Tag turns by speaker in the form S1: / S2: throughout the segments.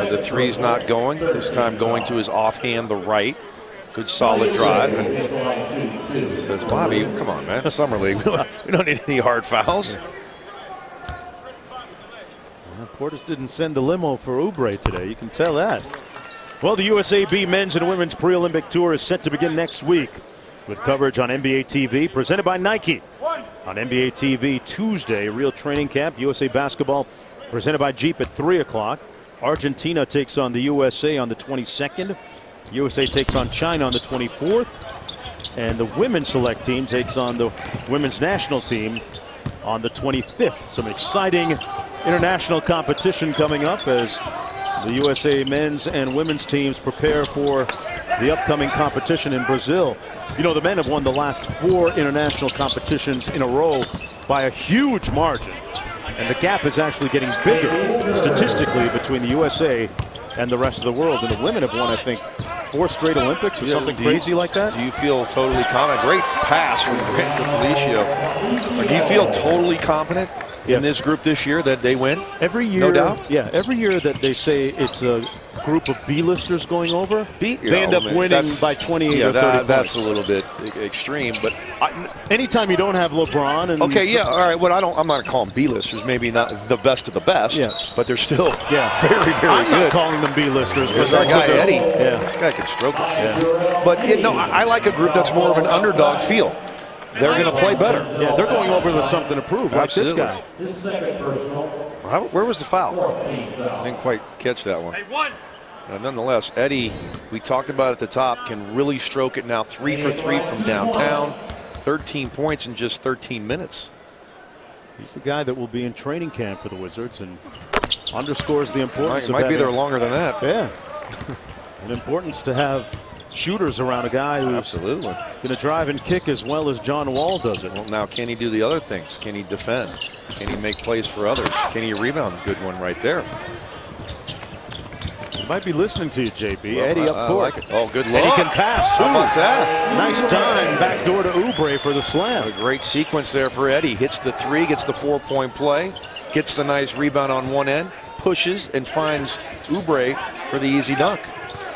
S1: The three's not going. This time going to his offhand, the right. Good solid drive. And says, Bobby, come on, man. Summer League. We don't need any hard fouls.
S2: Well, Portis didn't send the limo for Oubre today. You can tell that. Well, the USAB men's and women's pre-Olympic tour is set to begin next week with coverage on NBA TV presented by Nike. On NBA TV Tuesday, real training camp. USA basketball presented by Jeep at 3 o'clock. Argentina takes on the USA on the 22nd. USA takes on China on the 24th. And the women's select team takes on the women's national team on the 25th. Some exciting international competition coming up as the USA men's and women's teams prepare for the upcoming competition in Brazil. You know, the men have won the last 4 international competitions in a row by a huge margin. And the gap is actually getting bigger statistically between the USA and the rest of the world. And the women have won, I think, 4 straight Olympics or something crazy like that.
S1: Do you feel totally confident? Great pass from Felicio. Do you feel totally confident in this group this year that they win?
S2: Every year,
S1: no doubt.
S2: Yeah, every year that they say it's a group of B-listers going over, they end up winning by 28 or 30 points.
S1: That's a little bit extreme, but
S2: anytime you don't have LeBron and
S1: all right. Well, I'm not going to call them B-listers. Maybe not the best of the best, but they're still very, very good.
S2: I'm not calling them B-listers.
S1: There's our guy Eddie. This guy can stroke it. But I like a group that's more of an underdog feel. They're going to play better.
S2: Yeah, they're going over with something to prove, like this guy.
S1: Where was the foul? I didn't quite catch that one. Nonetheless, Eddie, we talked about at the top, can really stroke it now. 3 for 3 from downtown. 13 points in just 13 minutes.
S2: He's the guy that will be in training camp for the Wizards and underscores the importance of
S1: might be there longer than that.
S2: Yeah. An importance to have shooters around a guy who's going to drive and kick as well as John Wall does it.
S1: Well, now can he do the other things? Can he defend? Can he make plays for others? Can he rebound? Good one right there.
S2: He might be listening to you, JB.
S1: Well,
S2: Eddie up court.
S1: Like it. Oh, good luck.
S2: And he can pass too.
S1: How about that?
S2: Nice time back door to Oubre for the slam.
S1: A great sequence there for Eddie. Hits the 3, gets the 4-point play, gets the nice rebound on one end, pushes and finds Oubre for the easy dunk.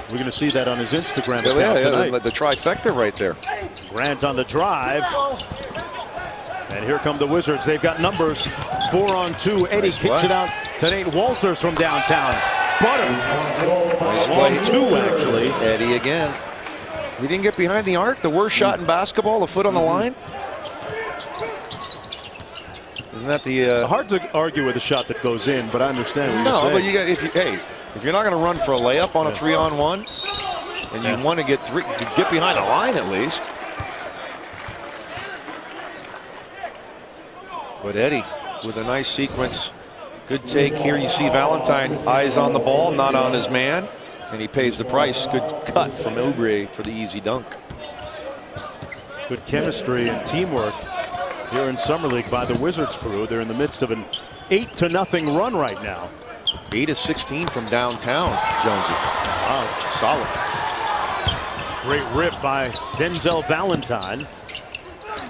S2: We're going to see that on his Instagram account tonight.
S1: The trifecta right there.
S2: Grant on the drive. And here come the Wizards. They've got numbers. 4-on-2. Eddie kicks it out to Nate Walters from downtown. Butter.
S1: Nice play.
S2: 2, actually.
S1: Eddie again. He didn't get behind the arc. The worst shot in basketball, the foot on the line. Isn't that the...
S2: hard to argue with a shot that goes in, but I understand what you're saying.
S1: But you got, if you're not going to run for a layup on a 3-on-1, and you want to get behind the line at least. But Eddie with a nice sequence. Good take here. You see Valentine eyes on the ball, not on his man, and he pays the price. Good cut from Oubre for the easy dunk.
S2: Good chemistry and teamwork here in Summer League by the Wizards crew. They're in the midst of an 8-0 run right now.
S1: 8 of 16 from downtown, Jonesy.
S2: Wow, solid. Great rip by Denzel Valentine.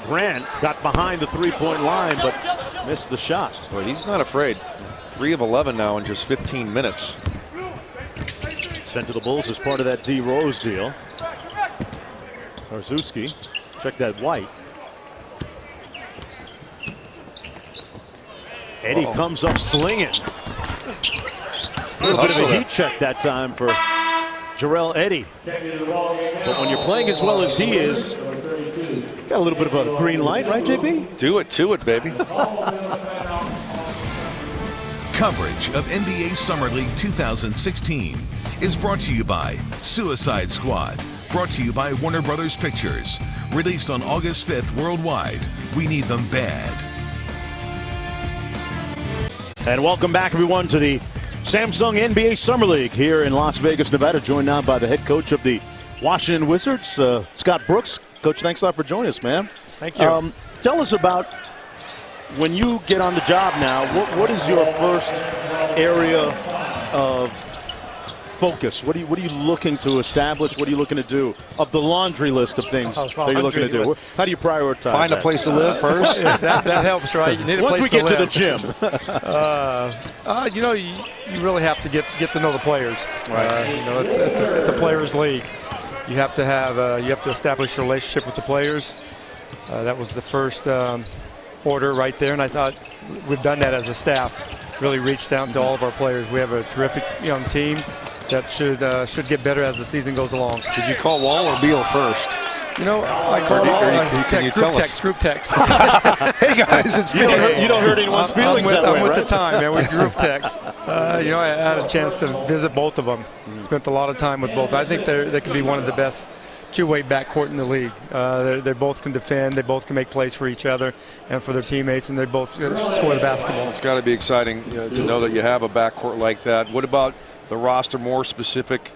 S2: Grant got behind the 3-point line, but missed the shot.
S1: Well, he's not afraid. 3 of 11 now in just 15 minutes.
S2: Sent to the Bulls as part of that D. Rose deal. Sarzuski, check that white. Eddie comes up slinging. A little bit of a heat check that time for Jarrell Eddie. But when you're playing as well as he is, got a little bit of a green light, right, JB?
S1: Do it to it, baby.
S3: Coverage of NBA Summer League 2016 is brought to you by Suicide Squad. Brought to you by Warner Brothers Pictures. Released on August 5th worldwide. We need them bad.
S2: And welcome back, everyone, to the Samsung NBA Summer League here in Las Vegas, Nevada. Joined now by the head coach of the Washington Wizards, Scott Brooks. Coach, thanks a lot for joining us, man.
S4: Thank you.
S2: Tell us about when you get on the job now, what is your first area of focus? What are you looking to establish? What are you looking to do? Of the laundry list of you looking to do, how do you prioritize?
S1: Find a place to live first.
S4: that helps, right? You need a
S2: Once
S4: place
S2: we get
S4: to
S2: to
S4: live.
S2: the gym.
S4: You really have to get to know the players. Right. It's a players' league. You have to establish a relationship with the players. That was the first order right there, and I thought we've done that as a staff. Really reached out to all of our players. We have a terrific young team that should get better as the season goes along.
S1: Did you call Wall or Beal first?
S4: I called all group text.
S1: Hey guys, it's
S2: you don't hurt anyone's feelings that way,
S4: I'm with
S2: right?
S4: the time, man. We group text. I had a chance to visit both of them. Spent a lot of time with both. I think they could be one of the best two-way backcourt in the league. They both can defend. They both can make plays for each other and for their teammates, and they both score the basketball.
S1: It's got to be exciting to know that you have a backcourt like that. What about the roster, more specific?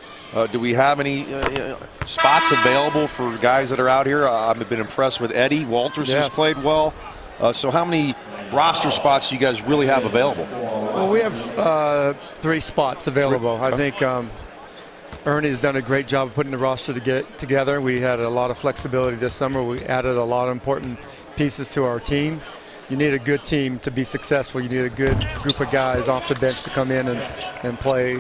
S1: Do we have any spots available for guys that are out here? I've been impressed with Eddie. Walters has played well. So how many roster spots do you guys really have available?
S4: Well, we have 3 spots available. I think Ernie has done a great job of putting the roster together. We had a lot of flexibility this summer. We added a lot of important pieces to our team. You need a good team to be successful. You need a good group of guys off the bench to come in and play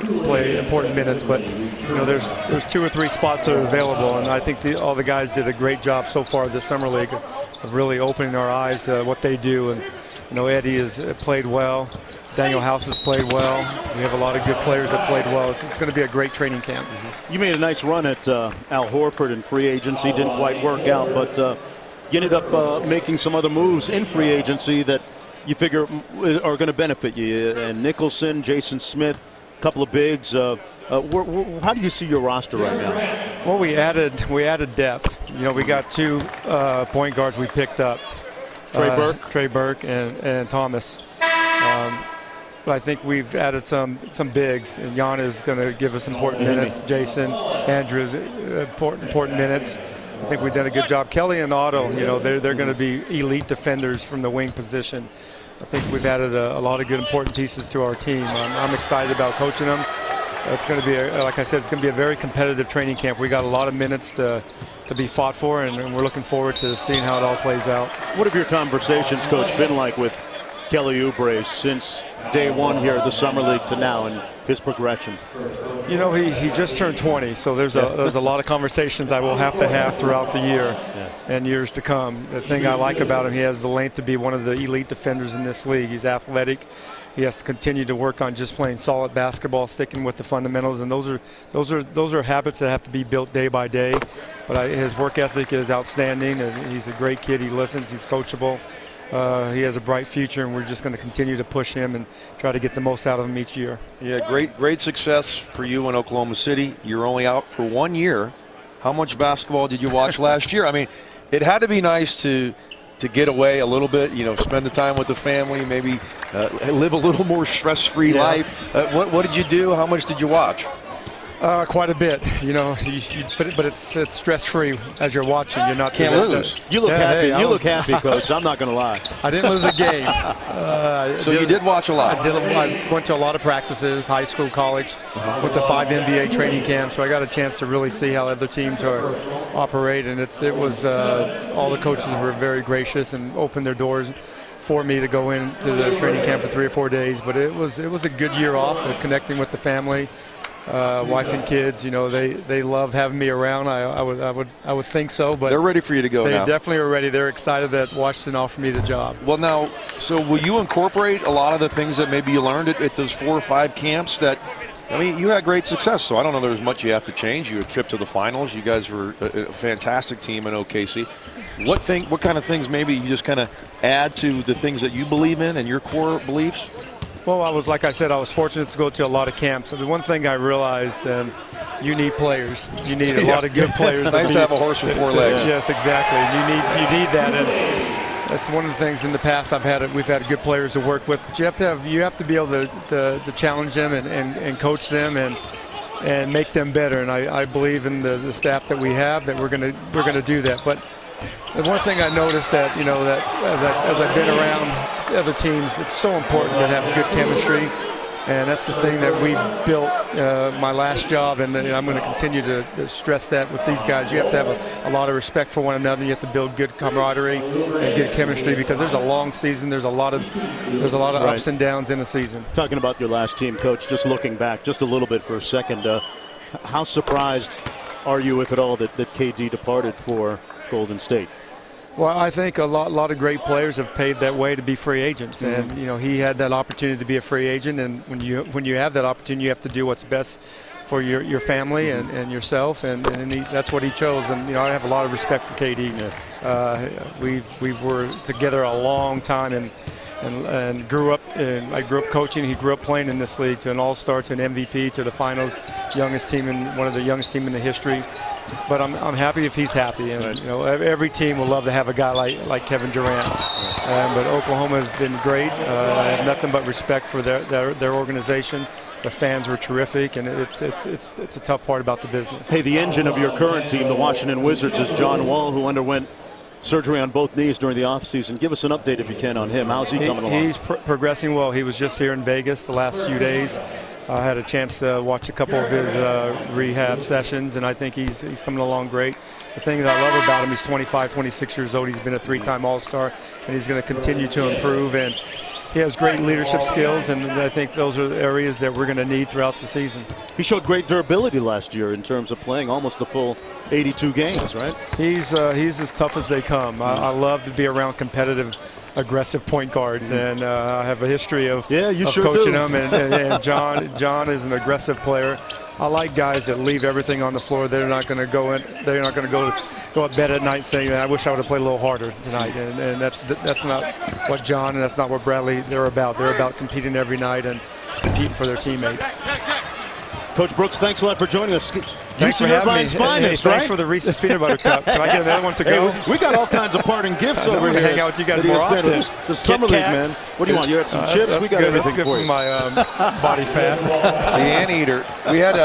S4: important minutes. But there's 2 or 3 spots that are available, and I think all the guys did a great job so far this summer league of really opening our eyes to what they do. And Eddie has played well. Daniel House has played well. We have a lot of good players that played well. So it's going to be a great training camp.
S2: You made a nice run at Al Horford in free agency. Didn't quite work out, but you ended up making some other moves in free agency that you figure are going to benefit you. And Nicholson, Jason Smith, a couple of bigs. How do you see your roster right now?
S4: Well, we added depth. We got 2 point guards we picked up. Trey Burke and Thomas. But I think we've added some bigs, and Jan is going to give us important minutes. Jason, Andrews, important minutes. I think we've done a good job. Kelly and Otto, they're going to be elite defenders from the wing position. I think we've added a lot of good important pieces to our team. I'm excited about coaching them. It's going to be, like I said, it's going to be a very competitive training camp. We got a lot of minutes to be fought for, and we're looking forward to seeing how it all plays out.
S2: What have your conversations, Coach, been like with Kelly Oubre since day one here at the Summer League to now and his progression?
S4: He just turned 20, so there's a lot of conversations I will have to have throughout the year and years to come. The thing I like about him, he has the length to be one of the elite defenders in this league. He's athletic. He has to continue to work on just playing solid basketball, sticking with the fundamentals, and those are habits that have to be built day by day. But his work ethic is outstanding, and he's a great kid. He listens. He's coachable. He has a bright future, and we're just going to continue to push him and try to get the most out of him each year. Yeah,
S1: great success for you in Oklahoma City. You're only out for 1 year. How much basketball did you watch last year? I mean, it had to be nice to get away a little bit, spend the time with the family, maybe live a little more stress-free life. What did you do? How much did you watch?
S4: Quite a bit, but it's stress-free as you're watching. You're not
S1: can't lose.
S2: You look happy. You look happy, Coach. I'm not going to lie.
S4: I didn't lose a game.
S1: So you did watch a lot.
S4: I went to a lot of practices, high school, college. Went to 5 NBA training camps, so I got a chance to really see how other teams operate. And it was all the coaches were very gracious and opened their doors for me to go into the training camp for 3 or 4 days. But it was a good year off, connecting with the family. Wife and kids, they love having me around. I would think so, but
S1: they're ready for you to go.
S4: They
S1: now.
S4: Definitely are ready. They're excited that Washington offered me the job.
S1: Well, now, so will you incorporate a lot of the things that maybe you learned at those 4 or 5 camps? You had great success, so I don't know there's much you have to change. You had a trip to the finals. You guys were a fantastic team in OKC. What kind of things maybe you just kind of add to the things that you believe in and your core beliefs?
S4: Well, like I said, I was fortunate to go to a lot of camps. And the one thing I realized, you need players. You need a lot of good players.
S1: Nice to have a horse with 4 legs.
S4: Yes, exactly. You need that, and that's one of the things in the past we've had good players to work with. But you have to be able to challenge them and coach them and make them better. And I believe in the staff that we have that we're gonna do that. But the one thing I noticed that as I've been around other teams, it's so important to have good chemistry. And that's the thing that we built my last job, and I'm going to continue to stress that with these guys. You have to have a lot of respect for one another. You have to build good camaraderie and good chemistry, because there's a long season. There's a lot of ups and downs in the season.
S2: Talking about your last team, Coach, just looking back just a little bit for a second, how surprised are you, if at all, that KD departed for Golden State?
S4: Well, I think a lot of great players have paved that way to be free agents, and he had that opportunity to be a free agent. And when you have that opportunity, you have to do what's best for your family and yourself, and that's what he chose. And I have a lot of respect for KD. We were together a long time, and grew up. And I grew up coaching. He grew up playing in this league, to an All-Star, to an MVP, to the finals, one of the youngest team in the history. But I'm happy if he's happy, and every team will love to have a guy like Kevin Durant. But Oklahoma has been great. I have nothing but respect for their organization. The fans were terrific, and it's a tough part about the business.
S2: Hey, the engine of your current team, the Washington Wizards, is John Wall, who underwent surgery on both knees during the offseason. Give us an update, if you can, on him. How's he coming along?
S4: He's progressing well. He was just here in Vegas the last few days. I had a chance to watch a couple of his rehab sessions, and I think he's coming along great. The thing that I love about him, he's 25, 26 years old. He's been a 3-time All-Star, and he's going to continue to improve. And he has great leadership skills, and I think those are the areas that we're going to need throughout the season.
S2: He showed great durability last year in terms of playing almost the full 82 games, right?
S4: He's as tough as they come. I love to be around competitive, aggressive point guards, and I have a history of coaching them. And John is an aggressive player. I like guys that leave everything on the floor. They're not going to go in. They're not going to go to bed at night saying, "I wish I would have played a little harder tonight." And that's not what John and that's not what Bradley they're about. They're about competing every night and competing for their teammates.
S2: Coach Brooks, thanks a lot for joining us.
S4: Thanks for having me.
S2: Finest,
S4: thanks for the Reese's Peanut Butter Cup. Can I get another one to go?
S2: Hey, we got all kinds of parting gifts over
S4: here.
S2: here.
S4: Hang out with you guys more often.
S2: The Summer League, man. What do you want? You had some chips? We got everything
S4: that's good
S2: for you.
S4: my body fat.
S1: The anteater. We had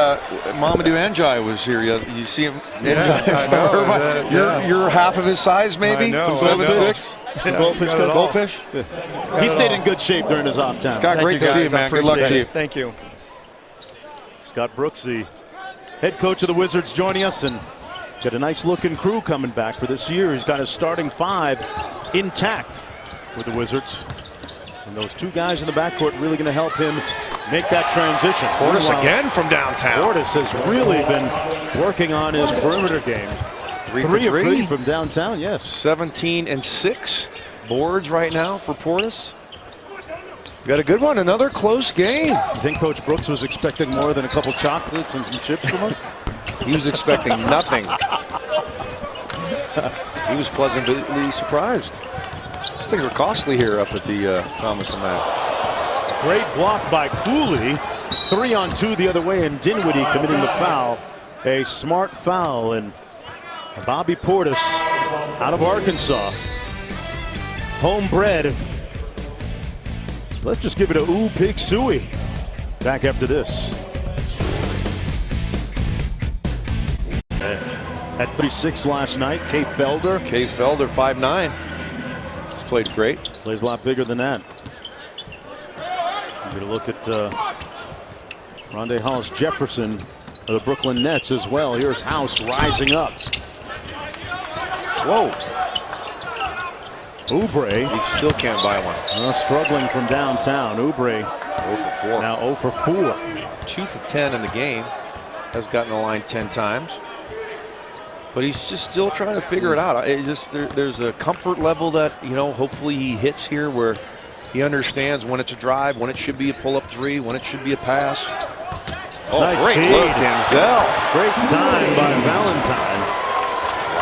S1: Mamadou Ncaa was here. You see him?
S4: Yes, I know.
S1: You're half of his size, maybe?
S4: I know.
S1: Some 7'6".
S2: Some goldfish.
S1: Goldfish?
S2: He stayed in good shape during his off time.
S1: Scott, great to see you, man. Good luck to you.
S4: Thank you.
S2: Scott Brooks, the head coach of the Wizards, joining us, and got a nice looking crew coming back for this year. He's got his starting 5 intact with the Wizards, and those 2 guys in the backcourt really going to help him make that transition.
S1: Portis again from downtown.
S2: Portis has really been working on his perimeter game. 3 of 3 from downtown, yes.
S1: 17 and 6 boards right now for Portis. Got a good one, another close game.
S2: You think Coach Brooks was expecting more than a couple chocolates and some chips from us?
S1: He was expecting nothing. He was pleasantly surprised. These things are costly here up at the Thomas and Mack.
S2: Great block by Cooley. 3-on-2 the other way, and Dinwiddie committing the foul. A smart foul, and Bobby Portis out of Arkansas. Homebred. Let's just give it a ooh pig suey. Back after this. At 36 last night, Kay Felder.
S1: Kay Felder, 5'9". He's played great.
S2: Plays a lot bigger than that. Get a look at Rondé Hollis-Jefferson of the Brooklyn Nets as well. Here's House rising up.
S1: Whoa.
S2: Oubre.
S1: He still can't buy one.
S2: Struggling from downtown. Oubre
S1: 0 for 4.
S2: now 0 for 4.
S1: 2 for 10 in the game. Has gotten the line 10 times. But he's just still trying to figure it out. There's a comfort level that, hopefully he hits here where he understands when it's a drive, when it should be a pull-up 3, when it should be a pass. Oh,
S2: nice
S1: great
S2: feed.
S1: look, Denzel.
S2: Great time by Valentine.